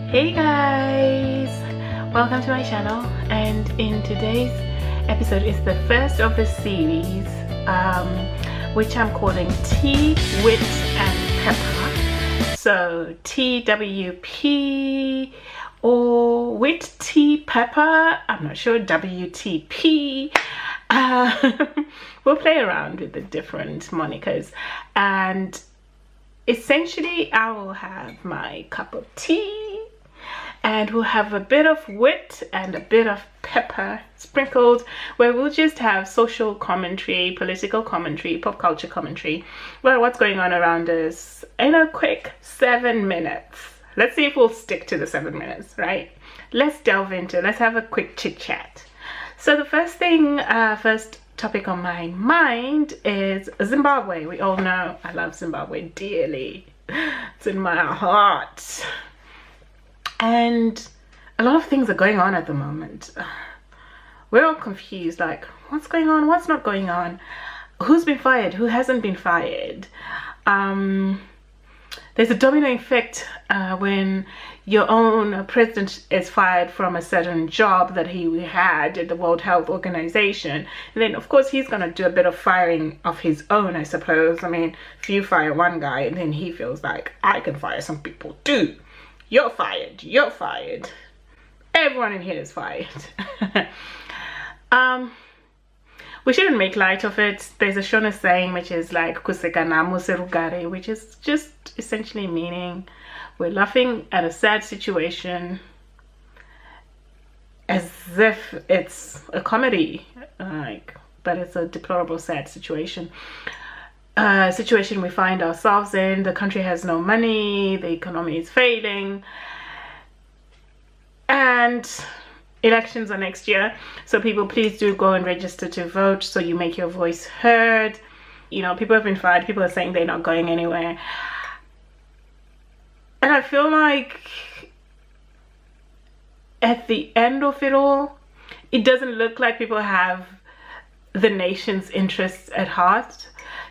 Hey guys, welcome to my channel, and in today's episode is the first of the series which I'm calling Tea, Wit and Pepper. So TWP or Wit, Tea, Pepper, I'm not sure, WTP. We'll play around with the different monikers, and essentially I will have my cup of tea and we'll have a bit of wit and a bit of pepper sprinkled, where we'll just have social commentary, political commentary, pop culture commentary, well, what's going on around us in a quick 7 minutes. Let's see if we'll stick to the 7 minutes, right? Let's have a quick chit chat. So the first topic on my mind is Zimbabwe. We all know I love Zimbabwe dearly. It's in my heart. And a lot of things are going on at the moment. We're all confused, like, what's going on? What's not going on? Who's been fired? Who hasn't been fired? There's a domino effect when your own president is fired from a certain job that he had at the World Health Organization. And then, of course, he's going to do a bit of firing of his own, I suppose. I mean, if you fire one guy and then he feels like, I can fire some people too. You're fired. You're fired. Everyone in here is fired. We shouldn't make light of it. There's a Shona saying which is like kusekana muserugare, which is just essentially meaning we're laughing at a sad situation as if it's a comedy, but it's a deplorable, sad situation. Situation we find ourselves in. The country has no money, the economy is failing, and elections are next year, so people, please do go and register to vote so you make your voice heard. You know, people have been fired, people are saying they're not going anywhere, and I feel like at the end of it all, it doesn't look like people have the nation's interests at heart,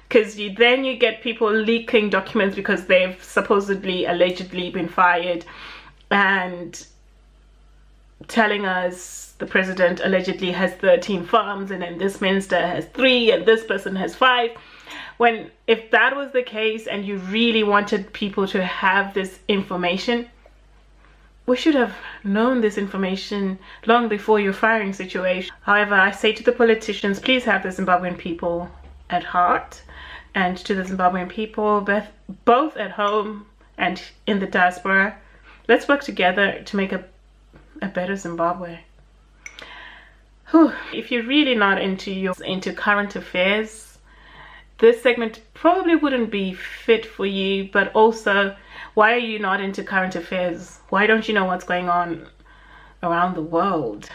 because then you get people leaking documents because they've supposedly, allegedly been fired, and telling us the president allegedly has 13 farms, and then this minister has 3 and this person has 5. When if that was the case and you really wanted people to have this information, we should have known this information long before your firing situation. However, I say to the politicians, please have the Zimbabwean people at heart, and to the Zimbabwean people, both at home and in the diaspora, let's work together to make a better Zimbabwe. Whew. If you're really not into current affairs, this segment probably wouldn't be fit for you. But also, why are you not into current affairs? Why don't you know what's going on around the world?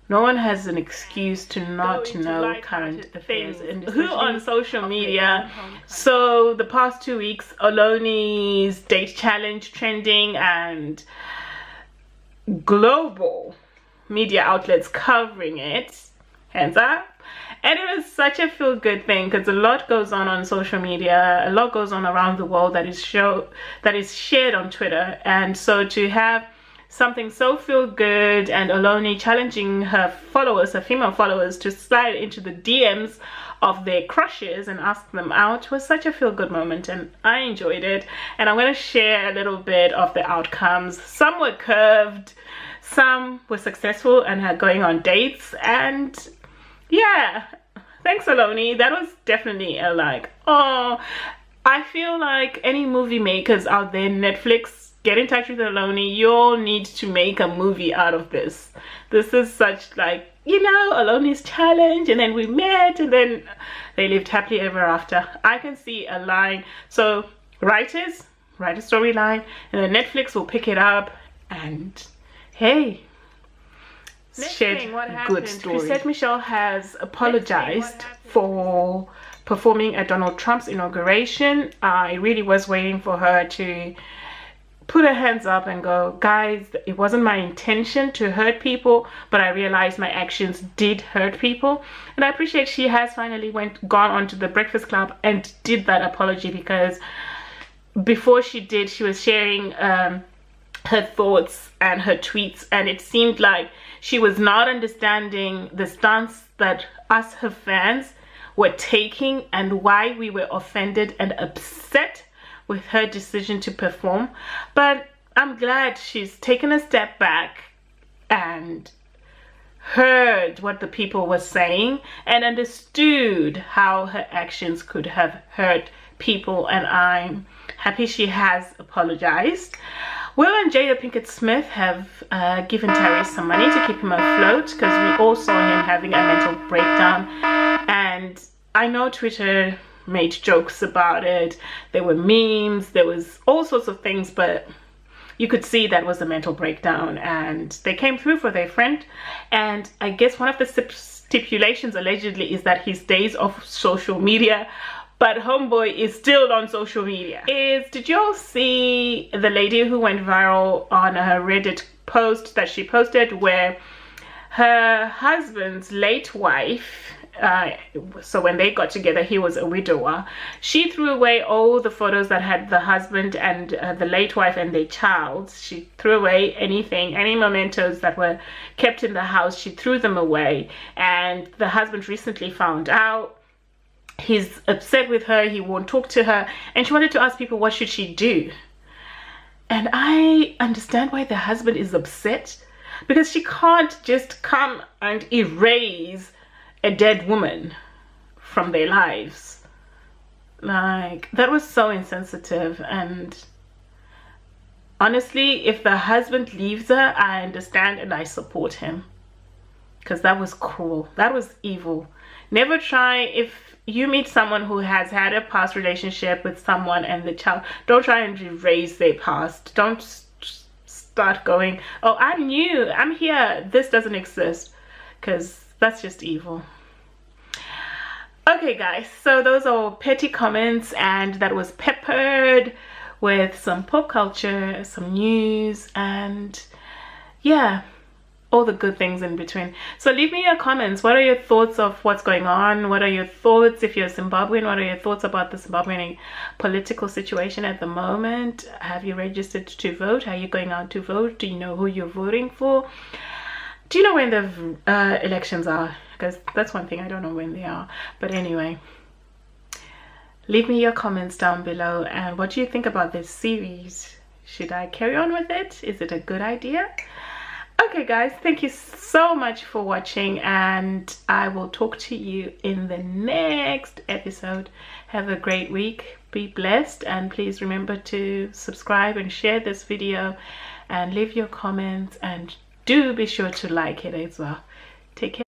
No one has an excuse to not know current affairs. And who on social media? So the past 2 weeks, Oloni's date challenge trending, and global media outlets covering it, hands up. And it was such a feel-good thing, because a lot goes on social media, a lot goes on around the world that is shared on Twitter. And so to have something so feel-good, and Oloni challenging her followers, her female followers, to slide into the DMs of their crushes and ask them out, was such a feel-good moment, and I enjoyed it. And I'm going to share a little bit of the outcomes. Some were curved, some were successful and are going on dates, and yeah, thanks Oloni. That was definitely a like, oh, I feel like any movie makers out there, Netflix, get in touch with Oloni. You all need to make a movie out of this. This is such, like, you know, Oloni's challenge, and then we met, and then they lived happily ever after. I can see a line. So writers, write a storyline, and then Netflix will pick it up, and hey, shed good stories. Chrisette Michelle has apologized for performing at Donald Trump's inauguration. I really was waiting for her to put her hands up and go, guys, it wasn't my intention to hurt people, but I realized my actions did hurt people. And I appreciate she has finally gone onto the Breakfast Club and did that apology, because before she did, she was sharing her thoughts and her tweets, and it seemed like she was not understanding the stance that us, her fans, were taking and why we were offended and upset with her decision to perform. But I'm glad she's taken a step back and heard what the people were saying and understood how her actions could have hurt people, and I'm happy she has apologized. Will and Jada Pinkett Smith have given Tyrese some money to keep him afloat, because we all saw him having a mental breakdown, and I know Twitter made jokes about it. There were memes, there was all sorts of things, but you could see that was a mental breakdown, and they came through for their friend. And I guess one of the stipulations allegedly is that he stays off social media, but homeboy is still on social media. Did you all see the lady who went viral on her Reddit post that she posted, where her husband's late wife, so when they got together, he was a widower, she threw away all the photos that had the husband and the late wife and their child. She threw away anything, any mementos that were kept in the house, she threw them away. And the husband recently found out. He's upset with her, he won't talk to her, and she wanted to ask people, what should she do? And I understand why the husband is upset, because she can't just come and erase a dead woman from their lives. Like, that was so insensitive. And honestly, if the husband leaves her, I understand and I support him, because that was cruel, that was evil. Never try, if you meet someone who has had a past relationship with someone and the child, don't try and erase their past. Don't start going, oh, I'm new, I'm here, this doesn't exist, because that's just evil. Okay guys, so those are petty comments, and that was peppered with some pop culture, some news, and yeah, all the good things in between. So leave me your comments. What are your thoughts of what's going on? What are your thoughts, if you're Zimbabwean, what are your thoughts about the Zimbabwean political situation at the moment? Have you registered to vote? Are you going out to vote? Do you know who you're voting for? Do you know when the elections are? Because that's one thing, I don't know when they are. But anyway, leave me your comments down below. And what do you think about this series? Should I carry on with it? Is it a good idea? Okay guys, thank you so much for watching, and I will talk to you in the next episode. Have a great week, be blessed, and please remember to subscribe and share this video and leave your comments, and do be sure to like it as well. Take care.